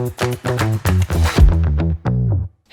Hey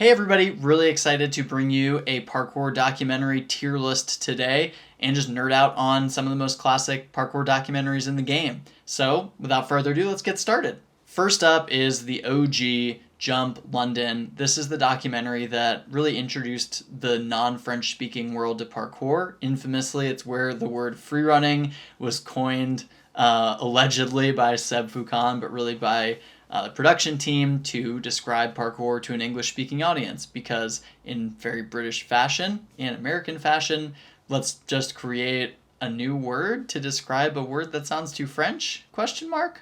everybody, really excited to bring you a parkour documentary tier list today and just nerd out on some of the most classic parkour documentaries in the game. So, without further ado, let's get started. First up is the OG Jump London. This is the documentary that really introduced the non-French speaking world to parkour. Infamously, it's where the word freerunning was coined allegedly by Seb Foucan, but really by the production team to describe parkour to an English-speaking audience, because in very British fashion and American fashion, let's just create a new word to describe a word that sounds too French? Question mark?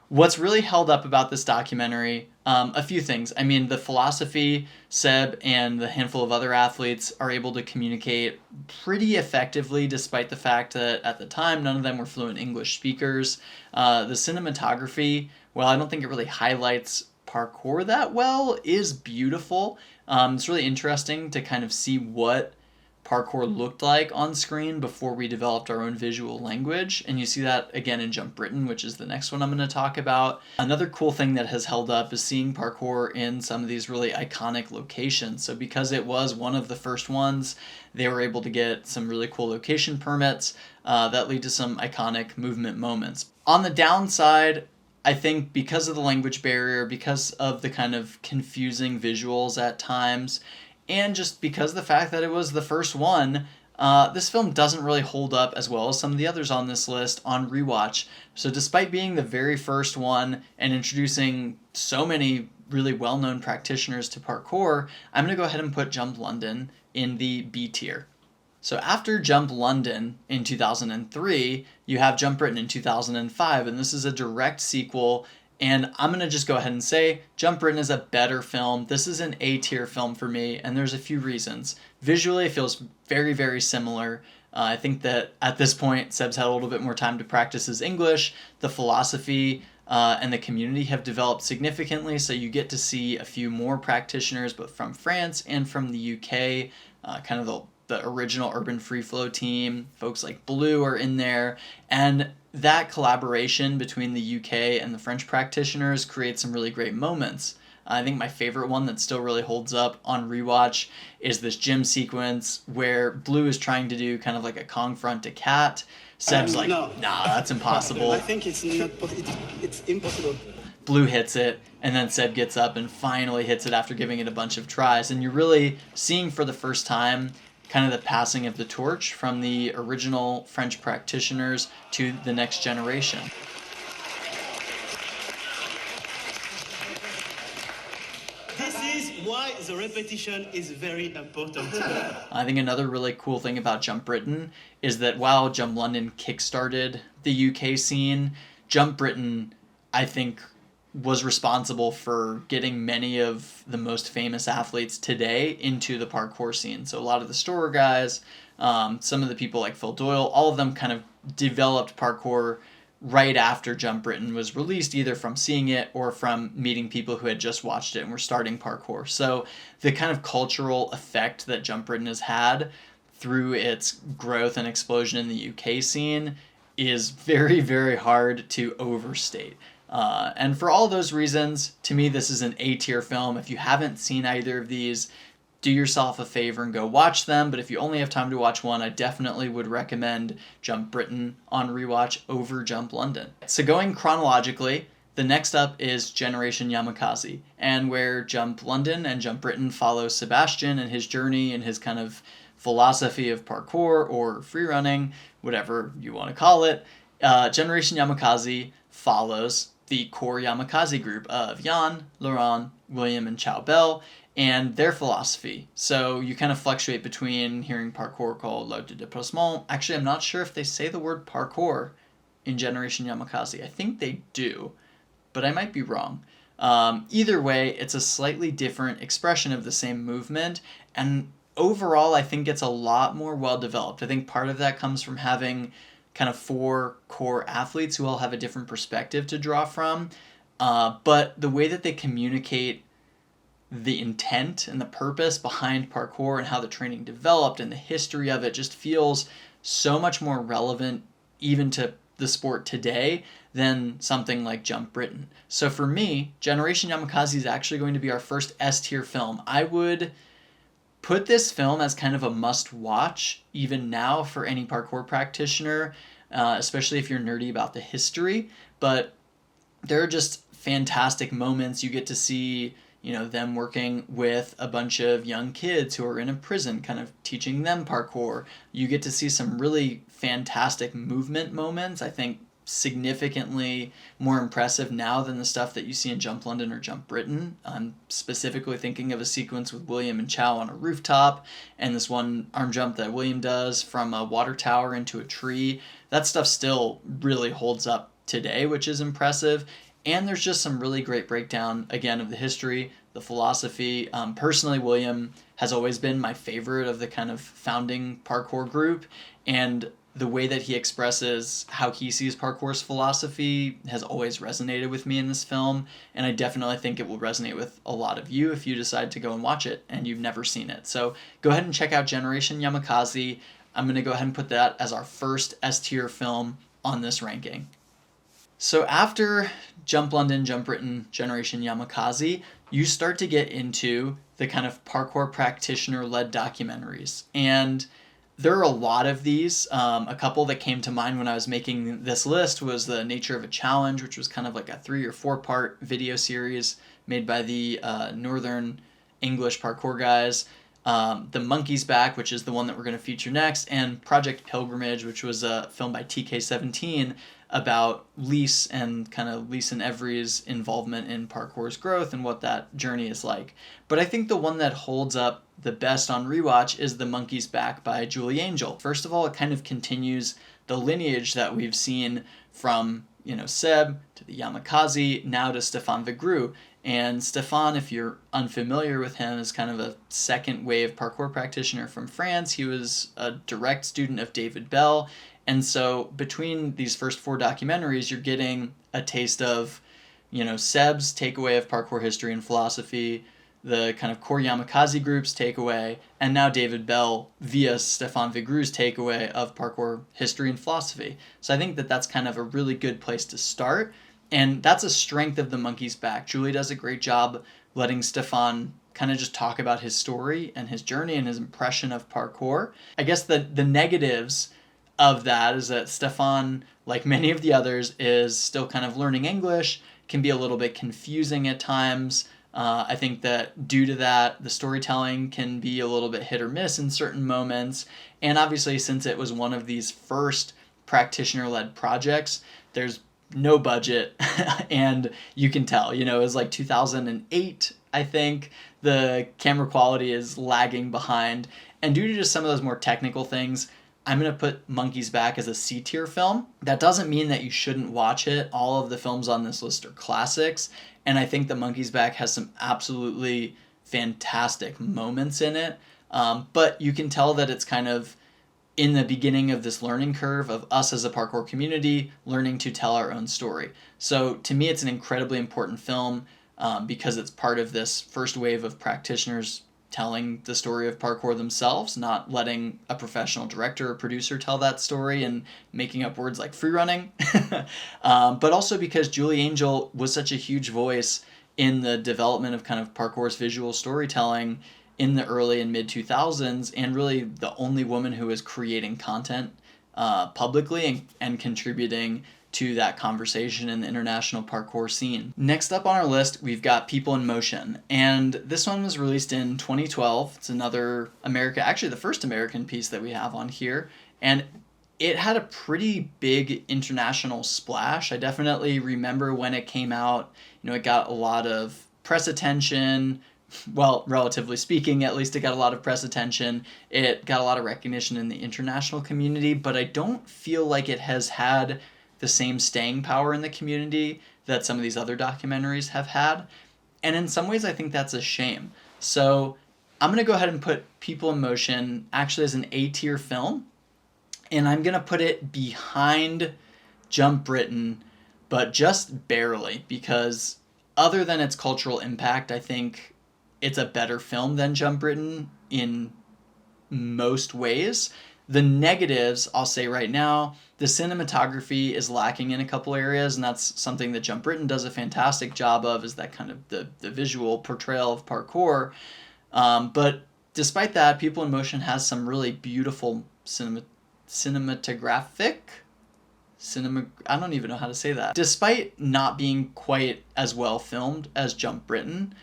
What's really held up about this documentary, a few things. I mean, the philosophy Seb and the handful of other athletes are able to communicate pretty effectively, despite the fact that at the time none of them were fluent English speakers. The cinematography, well, I don't think it really highlights parkour that well, is beautiful. It's really interesting to kind of see what parkour looked like on screen before we developed our own visual language. And you see that again in Jump Britain, which is the next one I'm going to talk about. Another cool thing that has held up is seeing parkour in some of these really iconic locations. So because it was one of the first ones, they were able to get some really cool location permits that lead to some iconic movement moments. On the downside, I think because of the language barrier, because of the kind of confusing visuals at times, and just because of the fact that it was the first one, this film doesn't really hold up as well as some of the others on this list on rewatch. So despite being the very first one and introducing so many really well-known practitioners to parkour, I'm going to go ahead and put Jump London in the B tier. So after Jump London in 2003, you have Jump Britain in 2005, and this is a direct sequel. And I'm going to just go ahead and say Jump Britain is a better film. This is an A-tier film for me, and there's a few reasons. Visually, it feels very, very similar. I think that at this point, Seb's had a little bit more time to practice his English. The philosophy and the community have developed significantly, so you get to see a few more practitioners, both from France and from the UK, kind of the original Urban Free Flow team. Folks like Blue are in there, and that collaboration between the UK and the French practitioners creates some really great moments. I think my favorite one that still really holds up on rewatch is this gym sequence where Blue is trying to do kind of like a Kong front to cat. Seb's like, no. Nah, that's impossible. I think it's impossible. Blue hits it, and then Seb gets up and finally hits it after giving it a bunch of tries. And you're really seeing for the first time kind of the passing of the torch from the original French practitioners to the next generation. This is why the repetition is very important. I think another really cool thing about Jump Britain is that while Jump London kickstarted the UK scene, Jump Britain, I think, was responsible for getting many of the most famous athletes today into the parkour scene. So a lot of the Storror guys, some of the people like Phil Doyle, all of them kind of developed parkour right after Jump Britain was released, either from seeing it or from meeting people who had just watched it and were starting parkour. So the kind of cultural effect that Jump Britain has had through its growth and explosion in the UK scene is very, very hard to overstate. And for all those reasons, to me, this is an A-tier film. If you haven't seen either of these, do yourself a favor and go watch them. But if you only have time to watch one, I definitely would recommend Jump Britain on rewatch over Jump London. So going chronologically, the next up is Generation Yamakasi, and where Jump London and Jump Britain follow Sebastian and his journey and his kind of philosophy of parkour or freerunning, whatever you want to call it. Generation Yamakasi follows the core Yamakasi group of Jan, Laurent, William, and Chow Bell, and their philosophy. So you kind of fluctuate between hearing parkour called l'art du déplacement. Actually, I'm not sure if they say the word parkour in Generation Yamakasi. I think they do, but I might be wrong. Either way, it's a slightly different expression of the same movement, and overall, I think it's a lot more well-developed. I think part of that comes from having kind of 4 core athletes who all have a different perspective to draw from. But the way that they communicate the intent and the purpose behind parkour and how the training developed and the history of it just feels so much more relevant even to the sport today than something like Jump Britain. So for me, Generation Yamakasi is actually going to be our first S tier film. I would put this film as kind of a must watch even now for any parkour practitioner, especially if you're nerdy about the history. But there are just fantastic moments. You get to see, them working with a bunch of young kids who are in a prison, kind of teaching them parkour. You get to see some really fantastic movement moments. I think significantly more impressive now than the stuff that you see in Jump London or Jump Britain. I'm specifically thinking of a sequence with William and Chow on a rooftop, and this one arm jump that William does from a water tower into a tree. That stuff still really holds up today, which is impressive. And there's just some really great breakdown, again, of the history, the philosophy. Personally, William has always been my favorite of the kind of founding parkour group, and the way that he expresses how he sees parkour's philosophy has always resonated with me in this film, and I definitely think it will resonate with a lot of you if you decide to go and watch it and you've never seen it. So go ahead and check out Generation Yamakasi. I'm going to go ahead and put that as our first S-tier film on this ranking. So after Jump London, Jump Britain, Generation Yamakasi, you start to get into the kind of parkour practitioner-led documentaries. And there are a lot of these. A couple that came to mind when I was making this list was The Nature of a Challenge, which was kind of like a 3 or 4 part video series made by the Northern English parkour guys. The Monkey's Back, which is the one that we're going to feature next, and Project Pilgrimage, which was a film by TK17 about Lise and kind of Lise and Every's involvement in parkour's growth and what that journey is like. But I think the one that holds up the best on rewatch is The Monkey's Back by Julie Angel. First of all, it kind of continues the lineage that we've seen from, Seb to the Yamakasi, now to Stefan Vigru. And Stefan, if you're unfamiliar with him, is kind of a second wave parkour practitioner from France. He was a direct student of David Bell. And so between these first 4 documentaries, you're getting a taste of, Seb's takeaway of parkour history and philosophy, the kind of core Yamakasi group's takeaway, and now David Bell via Stefan Vigru's takeaway of parkour history and philosophy. So I think that that's kind of a really good place to start. And that's a strength of The Monkey's Back. Julie does a great job letting Stefan kind of just talk about his story and his journey and his impression of parkour. I guess the negatives of that is that Stefan, like many of the others, is still kind of learning English, can be a little bit confusing at times. I think that due to that, the storytelling can be a little bit hit or miss in certain moments. And obviously, since it was one of these first practitioner-led projects, there's no budget, and you can tell, it was like 2008, I think. The camera quality is lagging behind. And due to just some of those more technical things, I'm going to put Monkey's Back as a C-tier film. That doesn't mean that you shouldn't watch it. All of the films on this list are classics, and I think The Monkey's Back has some absolutely fantastic moments in it. But you can tell that it's kind of in the beginning of this learning curve of us as a parkour community learning to tell our own story. So to me, it's an incredibly important film because it's part of this first wave of practitioners telling the story of parkour themselves, not letting a professional director or producer tell that story and making up words like free running. But also because Julie Angel was such a huge voice in the development of kind of parkour's visual storytelling in the early and mid 2000s, and really the only woman who was creating content publicly and contributing to that conversation in the international parkour scene. Next up on our list, we've got People in Motion. And this one was released in 2012. It's another actually the first American piece that we have on here. And it had a pretty big international splash. I definitely remember when it came out, it got a lot of press attention. Well, relatively speaking, at least it got a lot of press attention. It got a lot of recognition in the international community, but I don't feel like it has had the same staying power in the community that some of these other documentaries have had. And in some ways, I think that's a shame. So I'm going to go ahead and put People in Motion actually as an A-tier film. And I'm going to put it behind Jump Britain, but just barely, because other than its cultural impact, I think it's a better film than Jump Britain in most ways. The negatives, I'll say right now, the cinematography is lacking in a couple areas, and that's something that Jump Britain does a fantastic job of, is that kind of the visual portrayal of parkour. But despite that, People in Motion has some really beautiful cinematographic I don't even know how to say that. Despite not being quite as well filmed as Jump Britain,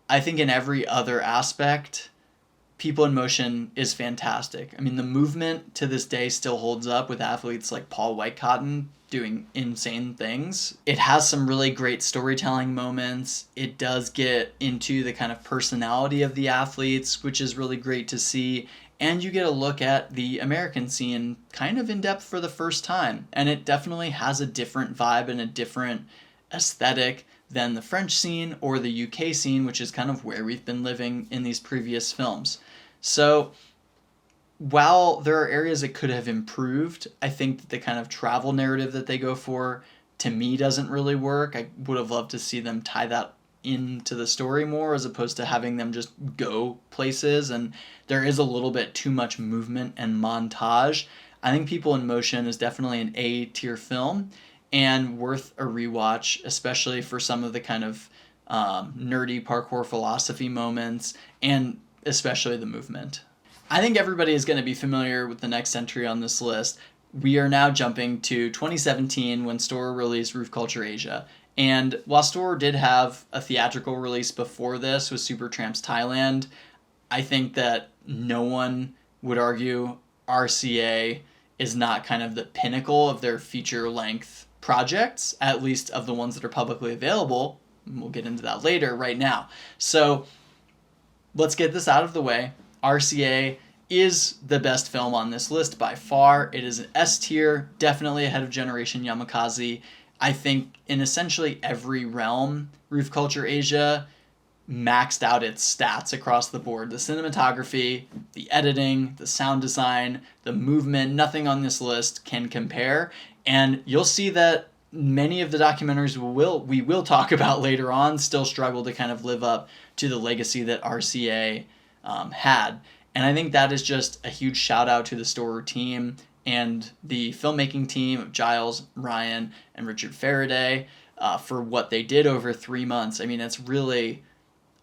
I think in every other aspect, People in Motion is fantastic. I mean, the movement to this day still holds up, with athletes like Paul Whitecotton doing insane things. It has some really great storytelling moments. It does get into the kind of personality of the athletes, which is really great to see. And you get a look at the American scene kind of in depth for the first time. And it definitely has a different vibe and a different aesthetic than the French scene or the UK scene, which is kind of where we've been living in these previous films. So while there are areas that could have improved, I think that the kind of travel narrative that they go for, to me, doesn't really work. I would have loved to see them tie that into the story more, as opposed to having them just go places, and there is a little bit too much movement and montage. I think People in Motion is definitely an A tier film and worth a rewatch, especially for some of the kind of nerdy parkour philosophy moments, and especially the movement. I think everybody is going to be familiar with the next entry on this list. We are now jumping to 2017, when Storror released Roof Culture Asia. And while Storror did have a theatrical release before this with Supertramps Thailand, I think that no one would argue RCA is not kind of the pinnacle of their feature-length projects, at least of the ones that are publicly available. We'll get into that later, right now. So let's get this out of the way. RCA is the best film on this list by far. It is an S tier, definitely ahead of Generation Yamakasi. I think in essentially every realm, Roof Culture Asia maxed out its stats across the board. The cinematography, the editing, the sound design, the movement, nothing on this list can compare. And you'll see that many of the documentaries we will talk about later on still struggle to kind of live up to the legacy that RCA had. And I think that is just a huge shout out to the Storror team and the filmmaking team of Giles, Ryan, and Richard Faraday for what they did over 3 months. I mean, it's really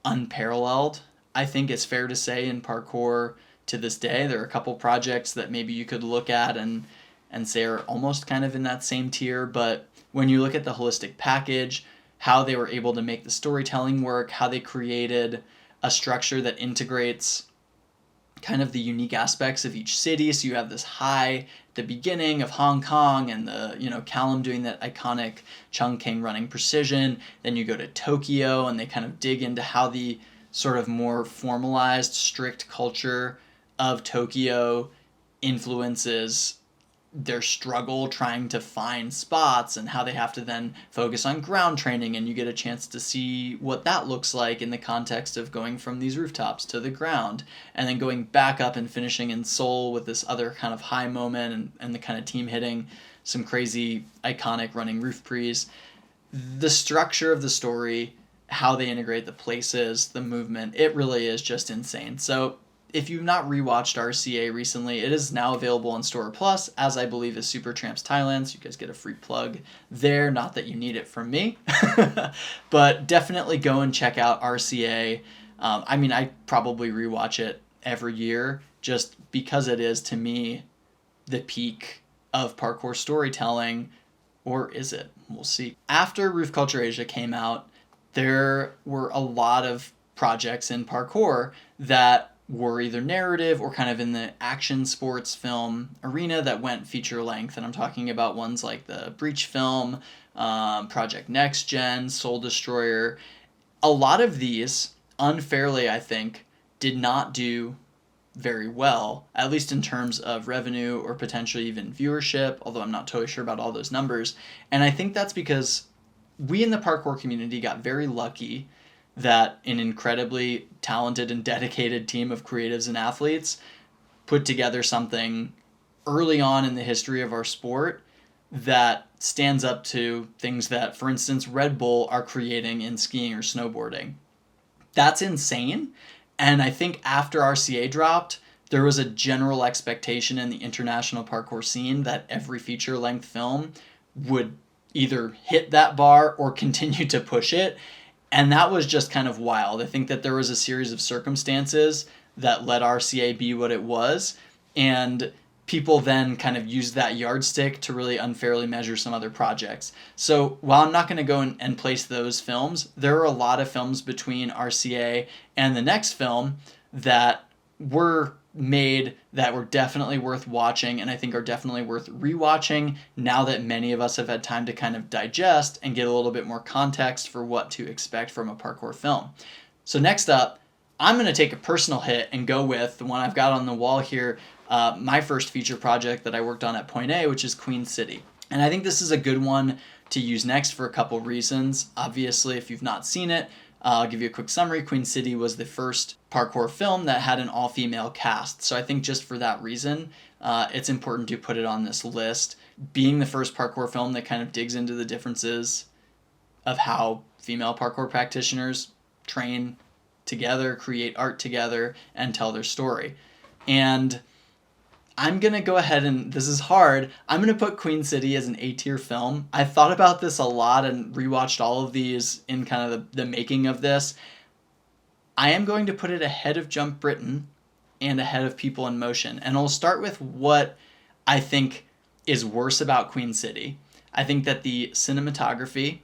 unparalleled. I think it's fair to say in parkour to this day, there are a couple projects that maybe you could look at and say are almost kind of in that same tier. But when you look at the holistic package, how they were able to make the storytelling work, how they created a structure that integrates kind of the unique aspects of each city. So you have this high at the beginning of Hong Kong, and the Callum doing that iconic Chungking running precision. Then you go to Tokyo, and they kind of dig into how the sort of more formalized, strict culture of Tokyo influences their struggle trying to find spots, and how they have to then focus on ground training. And you get a chance to see what that looks like in the context of going from these rooftops to the ground, and then going back up and finishing in Seoul with this other kind of high moment, and the kind of team hitting some crazy iconic running roof prees. The structure of the story, how they integrate the places, the movement, it really is just insane. So if you've not rewatched RCA recently, it is now available on Storror Plus, as I believe is Supertramps Thailand, so you guys get a free plug there. Not that you need it from me, but definitely go and check out RCA. I mean, I probably rewatch it every year, just because it is, to me, the peak of parkour storytelling. Or is it? We'll see. After Roof Culture Asia came out, there were a lot of projects in parkour that were either narrative or kind of in the action sports film arena that went feature length. And I'm talking about ones like the Breach film, Project Next Gen, Soul Destroyer. A lot of these, unfairly, I think, did not do very well, at least in terms of revenue or potentially even viewership, although I'm not totally sure about all those numbers. And I think that's because we in the parkour community got very lucky that an incredibly talented and dedicated team of creatives and athletes put together something early on in the history of our sport that stands up to things that, for instance, Red Bull are creating in skiing or snowboarding. That's insane. And I think after RCA dropped, there was a general expectation in the international parkour scene that every feature-length film would either hit that bar or continue to push it. And that was just kind of wild. I think that there was a series of circumstances that let RCA be what it was. And people then kind of used that yardstick to really unfairly measure some other projects. So while I'm not going to go and place those films, there are a lot of films between RCA and the next film that were made that were definitely worth watching, and I think are definitely worth rewatching now that many of us have had time to kind of digest and get a little bit more context for what to expect from a parkour film. So next up, I'm going to take a personal hit and go with the one I've got on the wall here, my first feature project that I worked on at Point A, which is Queen City. And I think this is a good one to use next for a couple reasons. Obviously, if you've not seen it, I'll give you a quick summary. Queen City was the first parkour film that had an all-female cast. So I think just for that reason, it's important to put it on this list. Being the first parkour film that kind of digs into the differences of how female parkour practitioners train together, create art together, and tell their story. And I'm going to go ahead and, this is hard, I'm going to put Queen City as an A-tier film. I thought about this a lot and rewatched all of these in kind of the making of this. I am going to put it ahead of Jump Britain and ahead of People in Motion. And I'll start with what I think is worse about Queen City. I think that the cinematography,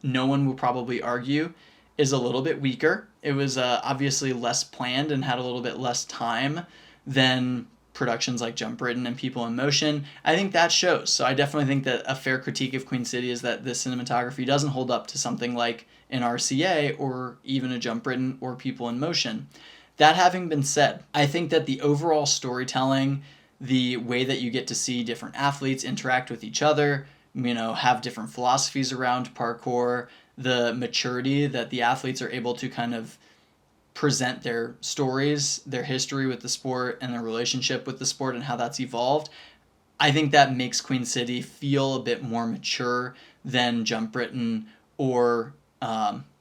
no one will probably argue, is a little bit weaker. It was obviously less planned and had a little bit less time than productions like Jump Britain and People in Motion. I think that shows. So I definitely think that a fair critique of Queen City is that the cinematography doesn't hold up to something like an RCA or even a Jump Britain or People in Motion. That having been said, I think that the overall storytelling, the way that you get to see different athletes interact with each other, have different philosophies around parkour, the maturity that the athletes are able to kind of present their stories, their history with the sport, and their relationship with the sport and how that's evolved, I think that makes Queen City feel a bit more mature than Jump Britain or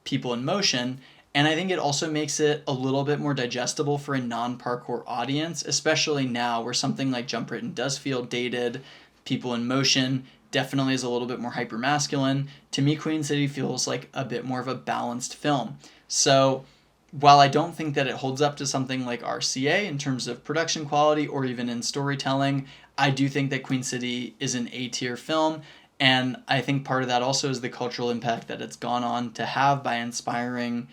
People in Motion. And I think it also makes it a little bit more digestible for a non-parkour audience, especially now where something like Jump Britain does feel dated. People in Motion definitely is a little bit more hyper-masculine. To me, Queen City feels like a bit more of a balanced film. So while I don't think that it holds up to something like RCA in terms of production quality or even in storytelling, I do think that Queen City is an A-tier film, and I think part of that also is the cultural impact that it's gone on to have by inspiring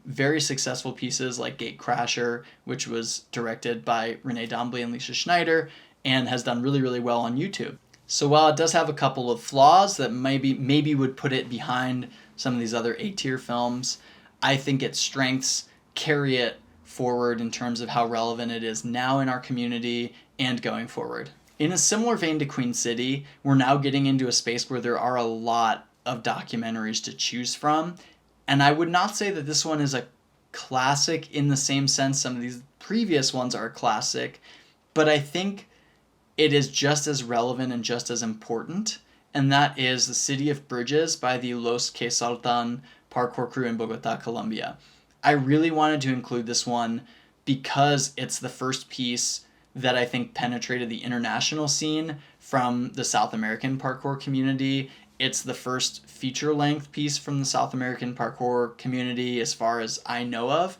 very successful pieces like Gate Crasher, which was directed by Renee Dombley and Lisa Schneider, and has done really, really well on YouTube. So while it does have a couple of flaws that maybe would put it behind some of these other A-tier films, I think its strengths carry it forward in terms of how relevant it is now in our community and going forward. In a similar vein to Queen City, we're now getting into a space where there are a lot of documentaries to choose from. And I would not say that this one is a classic in the same sense some of these previous ones are a classic, but I think it is just as relevant and just as important, and that is The City of Bridges by the Los Que Saltan parkour crew in Bogota, Colombia. I really wanted to include this one because it's the first piece that I think penetrated the international scene from the South American parkour community. It's the first feature-length piece from the South American parkour community as far as I know of,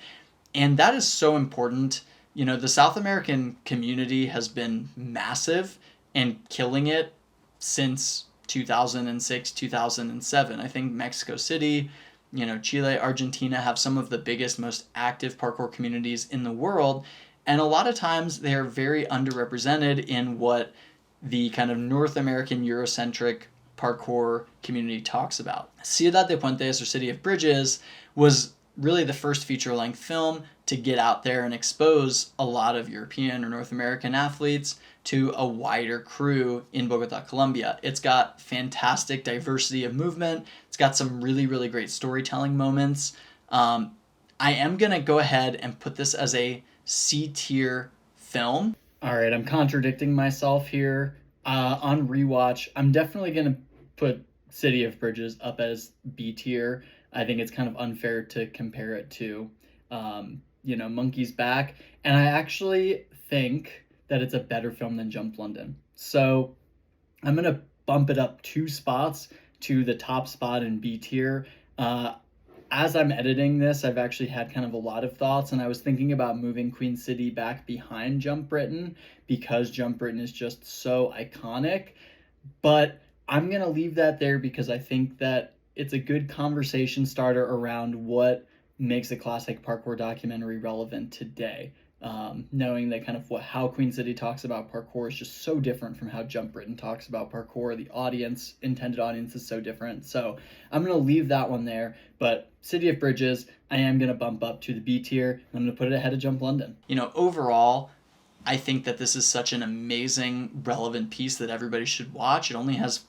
and that is so important. The South American community has been massive and killing it since 2006, 2007. I think Mexico City, Chile, Argentina have some of the biggest, most active parkour communities in the world. And a lot of times they are very underrepresented in what the kind of North American Eurocentric parkour community talks about. Ciudad de Puentes, or City of Bridges, was really the first feature-length film to get out there and expose a lot of European or North American athletes to a wider crew in Bogota, Colombia. It's got fantastic diversity of movement. It's got some really, really great storytelling moments. I am going to go ahead and put this as a C-tier film. All right, I'm contradicting myself here. On rewatch, I'm definitely going to put City of Bridges up as B tier. I think it's kind of unfair to compare it to monkey's back. And I actually think that it's a better film than Jump London. So I'm going to bump it up 2 spots to the top spot in B tier. As I'm editing this, I've actually had kind of a lot of thoughts, and I was thinking about moving Queen City back behind Jump Britain because Jump Britain is just so iconic. But I'm going to leave that there because I think that it's a good conversation starter around what makes a classic parkour documentary relevant today. Knowing that kind of how Queen City talks about parkour is just so different from how Jump Britain talks about parkour. The intended audience is so different. So I'm going to leave that one there. But City of Bridges, I am going to bump up to the B tier. I'm going to put it ahead of Jump London. Overall, I think that this is such an amazing, relevant piece that everybody should watch. It only has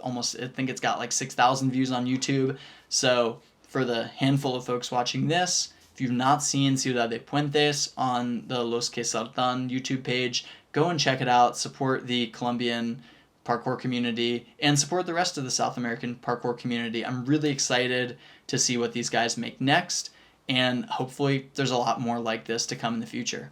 I think it's got like 6,000 views on YouTube. So for the handful of folks watching this, if you've not seen Ciudad de Puentes on the Los Que Saltan YouTube page, go and check it out. Support the Colombian parkour community and support the rest of the South American parkour community. I'm really excited to see what these guys make next, and hopefully there's a lot more like this to come in the future.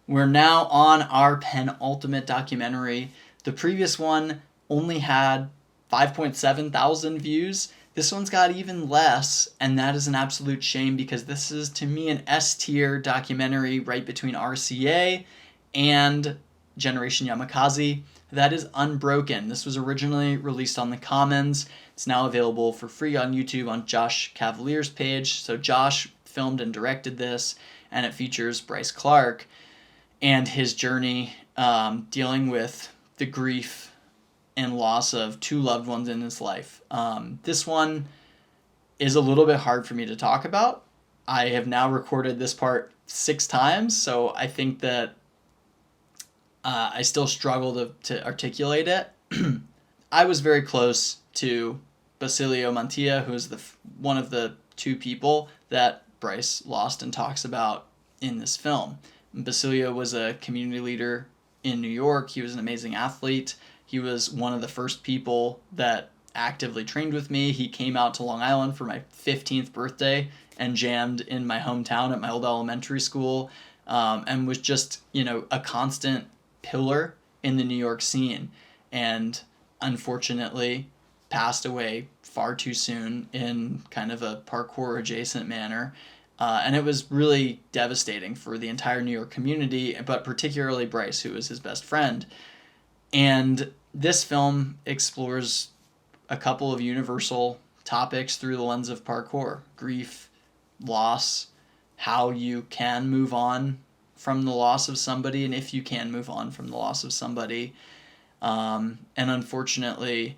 We're now on our penultimate documentary. The previous one only had 5.7 thousand views. This one's got even less, and that is an absolute shame because this is, to me, an S-tier documentary right between RCA and Generation Yamakasi. That is Unbroken. This was originally released on the Commons. It's now available for free on YouTube on Josh Cavalier's page. So Josh filmed and directed this, and it features Bryce Clark and his journey dealing with the grief and loss of 2 loved ones in his life. This one is a little bit hard for me to talk about. I have now recorded this part 6 times, so I think that I still struggle to articulate it. I was very close to Basilio Mantilla, who is one of the 2 people that Bryce lost and talks about in this film. Basilio was a community leader in New York. He was an amazing athlete. He was one of the first people that actively trained with me. He came out to Long Island for my 15th birthday and jammed in my hometown at my old elementary school, and was just, a constant pillar in the New York scene, and unfortunately passed away far too soon in kind of a parkour adjacent manner. And it was really devastating for the entire New York community, but particularly Bryce, who was his best friend. And this film explores a couple of universal topics through the lens of parkour: grief, loss, how you can move on from the loss of somebody, and if you can move on from the loss of somebody. And unfortunately,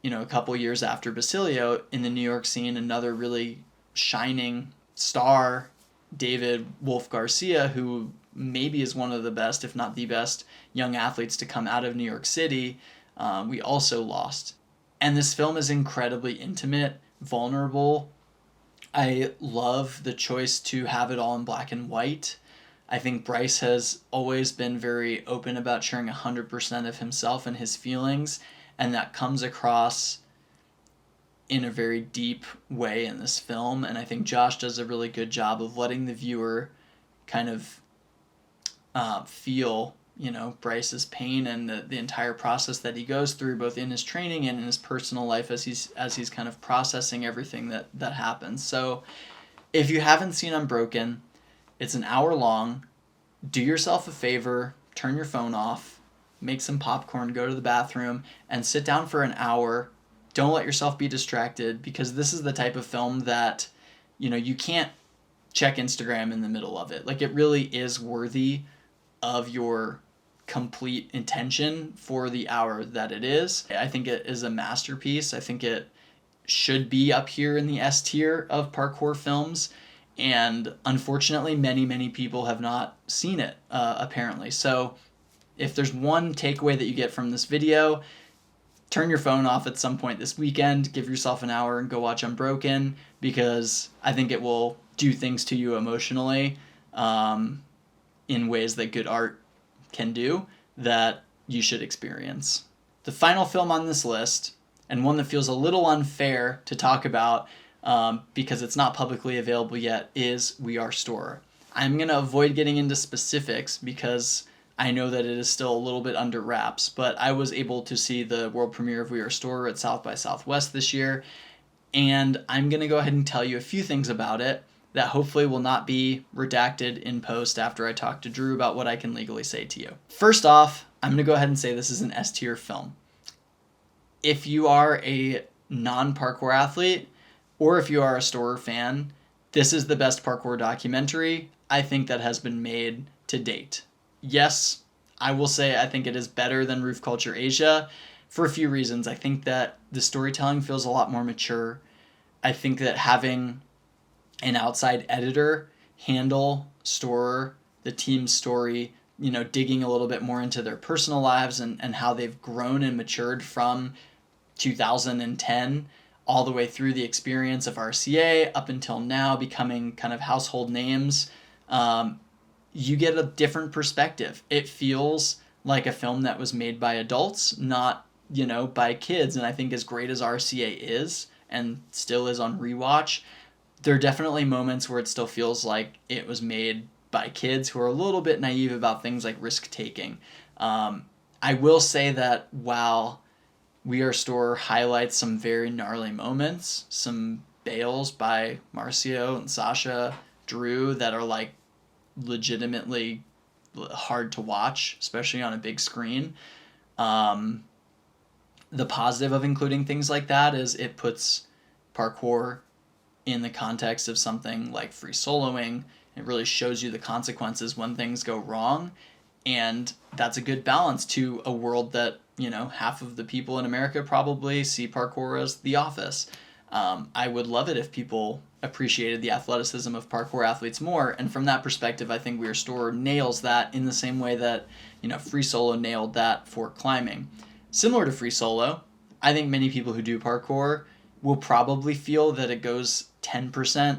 a couple years after Basilio, in the New York scene, another really shining star, David Wolf Garcia, who maybe is one of the best, if not the best, young athletes to come out of New York City, we also lost. And this film is incredibly intimate, vulnerable. I love the choice to have it all in black and white. I think Bryce has always been very open about sharing 100% of himself and his feelings, and that comes across in a very deep way in this film. And I think Josh does a really good job of letting the viewer kind of feel, Bryce's pain and the entire process that he goes through, both in his training and in his personal life as he's kind of processing everything that happens. So if you haven't seen Unbroken, it's an hour long. Do yourself a favor, turn your phone off, make some popcorn, go to the bathroom, and sit down for an hour. Don't let yourself be distracted, because this is the type of film that, you can't check Instagram in the middle of it. Like, it really is worthy of your complete attention for the hour that it is. I think it is a masterpiece. I think it should be up here in the S tier of parkour films. And unfortunately, many, many people have not seen it, apparently. So if there's one takeaway that you get from this video, turn your phone off at some point this weekend, give yourself an hour and go watch Unbroken, because I think it will do things to you emotionally in ways that good art can do, that you should experience. The final film on this list, and one that feels a little unfair to talk about because it's not publicly available yet, is Are Storror. I'm going to avoid getting into specifics because I know that it is still a little bit under wraps, but I was able to see the world premiere of We Are Storror at South by Southwest this year, and I'm going to go ahead and tell you a few things about it that hopefully will not be redacted in post after I talk to Drew about what I can legally say to you. First off, I'm going to go ahead and say this is an S-tier film. If you are a non-parkour athlete, or if you are a Storror fan, this is the best parkour documentary I think that has been made to date. Yes, I will say I think it is better than Roof Culture Asia for a few reasons. I think that the storytelling feels a lot more mature. I think that having an outside editor handle Storror, the team's story, digging a little bit more into their personal lives and how they've grown and matured from 2010 all the way through the experience of RCA up until now becoming kind of household names. You get a different perspective. It feels like a film that was made by adults, not, by kids. And I think as great as RCA is and still is on rewatch, there are definitely moments where it still feels like it was made by kids who are a little bit naive about things like risk-taking. I will say that while We Are Storror highlights some very gnarly moments, some bails by Marcio and Sasha, Drew, that are like legitimately hard to watch, especially on a big screen. The positive of including things like that is it puts parkour in the context of something like free soloing. It really shows you the consequences when things go wrong, and that's a good balance to a world that, half of the people in America probably see parkour as The Office. I would love it if people appreciated the athleticism of parkour athletes more, and from that perspective, I think We Are Storror nails that in the same way that, Free Solo nailed that for climbing. Similar to Free Solo, I think many people who do parkour will probably feel that it goes 10%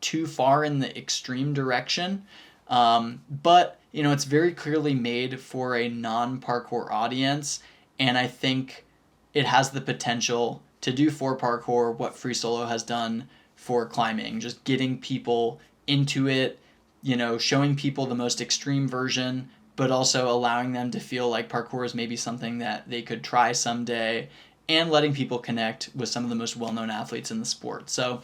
too far in the extreme direction, but, it's very clearly made for a non-parkour audience, and I think it has the potential to do for parkour what Free Solo has done for climbing, just getting people into it, showing people the most extreme version, but also allowing them to feel like parkour is maybe something that they could try someday, and letting people connect with some of the most well-known athletes in the sport. So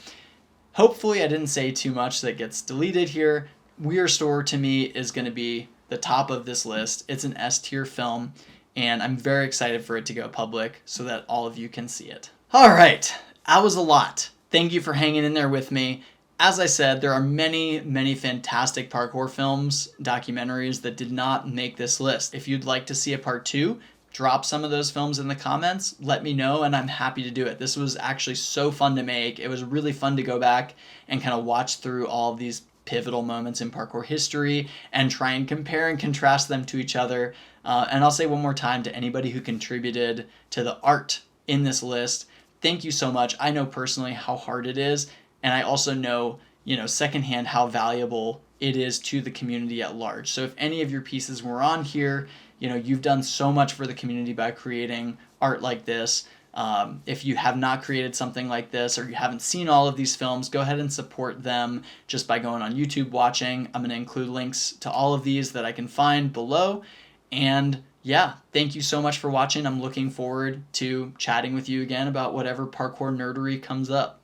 hopefully I didn't say too much that gets deleted here. We Are Storror to me is going to be the top of this list. It's an S-tier film, and I'm very excited for it to go public so that all of you can see it. All right, that was a lot. Thank you for hanging in there with me. As I said, there are many, many fantastic parkour films, documentaries that did not make this list. If you'd like to see a part 2, drop some of those films in the comments. Let me know, and I'm happy to do it. This was actually so fun to make. It was really fun to go back and kind of watch through all of these pivotal moments in parkour history and try and compare and contrast them to each other. And I'll say one more time to anybody who contributed to the art in this list, thank you so much. I know personally how hard it is, and I also know, secondhand how valuable it is to the community at large. So if any of your pieces were on here, you've done so much for the community by creating art like this. If you have not created something like this, or you haven't seen all of these films, go ahead and support them just by going on YouTube watching. I'm going to include links to all of these that I can find below. And yeah, thank you so much for watching. I'm looking forward to chatting with you again about whatever parkour nerdery comes up.